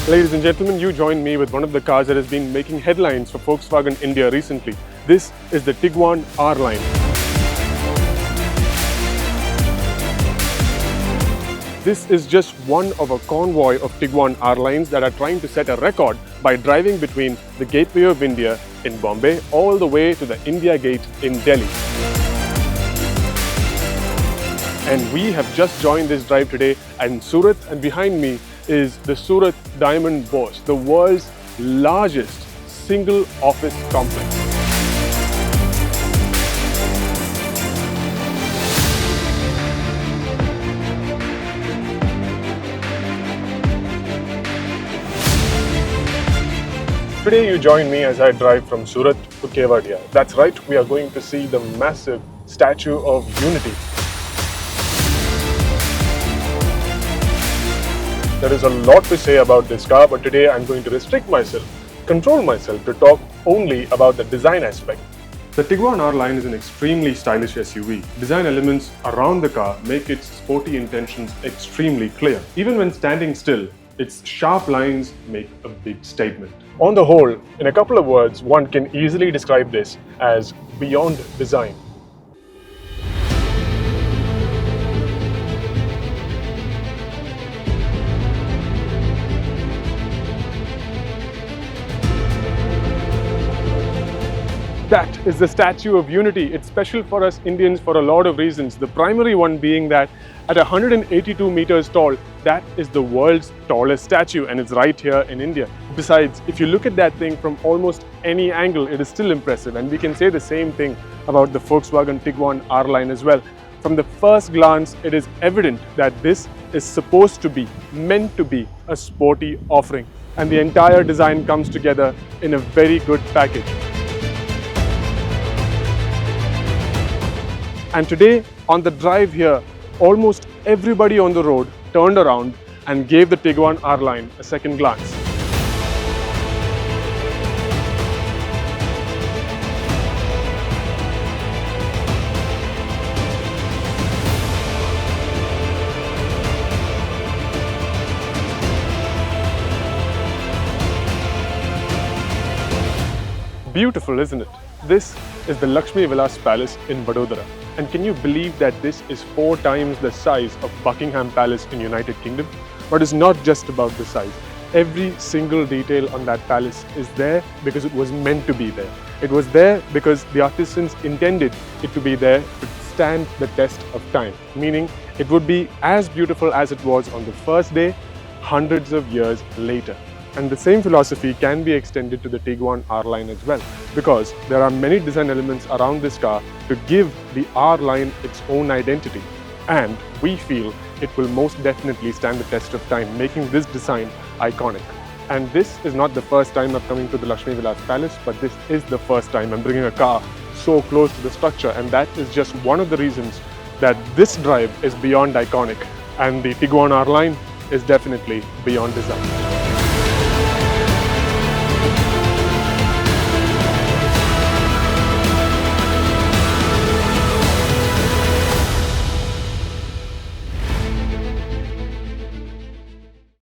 Ladies and gentlemen, you join me with one of the cars that has been making headlines for Volkswagen India recently. This is the Tiguan R-Line. This is just one of a convoy of Tiguan R-Lines that are trying to set a record by driving between the Gateway of India in Bombay all the way to the India Gate in Delhi. And we have just joined this drive today in Surat, and behind me is the Surat Diamond Bourse, the world's largest single office complex. Today you join me as I drive from Surat to Kevadia. That's right, we are going to see the massive Statue of Unity. There is a lot to say about this car, but today I'm going to restrict myself, control myself to talk only about the design aspect. The Tiguan R-Line is an extremely stylish SUV. Design elements around the car make its sporty intentions extremely clear. Even when standing still, its sharp lines make a big statement. On the whole, in a couple of words, one can easily describe this as beyond design. That is the Statue of Unity. It's special for us Indians for a lot of reasons. The primary one being that at 182 meters tall, that is the world's tallest statue, and it's right here in India. Besides, if you look at that thing from almost any angle, it is still impressive, and we can say the same thing about the Volkswagen Tiguan R-Line as well. From the first glance, it is evident that this is supposed to be, meant to be, a sporty offering, and the entire design comes together in a very good package. And today, on the drive here, almost everybody on the road turned around and gave the Tiguan R-Line a second glance. Beautiful, isn't it? This is the Laxmi Vilas Palace in Vadodara. And can you believe that this is 4 times the size of Buckingham Palace in United Kingdom? But it's not just about the size. Every single detail on that palace is there because it was meant to be there. It was there because the artisans intended it to be there to stand the test of time. Meaning it would be as beautiful as it was on the first day, hundreds of years later. And the same philosophy can be extended to the Tiguan R-Line as well, because there are many design elements around this car to give the R-Line its own identity. And we feel it will most definitely stand the test of time, making this design iconic. And this is not the first time I'm coming to the Laxmi Vilas Palace, but this is the first time I'm bringing a car so close to the structure, and that is just one of the reasons that this drive is beyond iconic, and the Tiguan R-Line is definitely beyond design.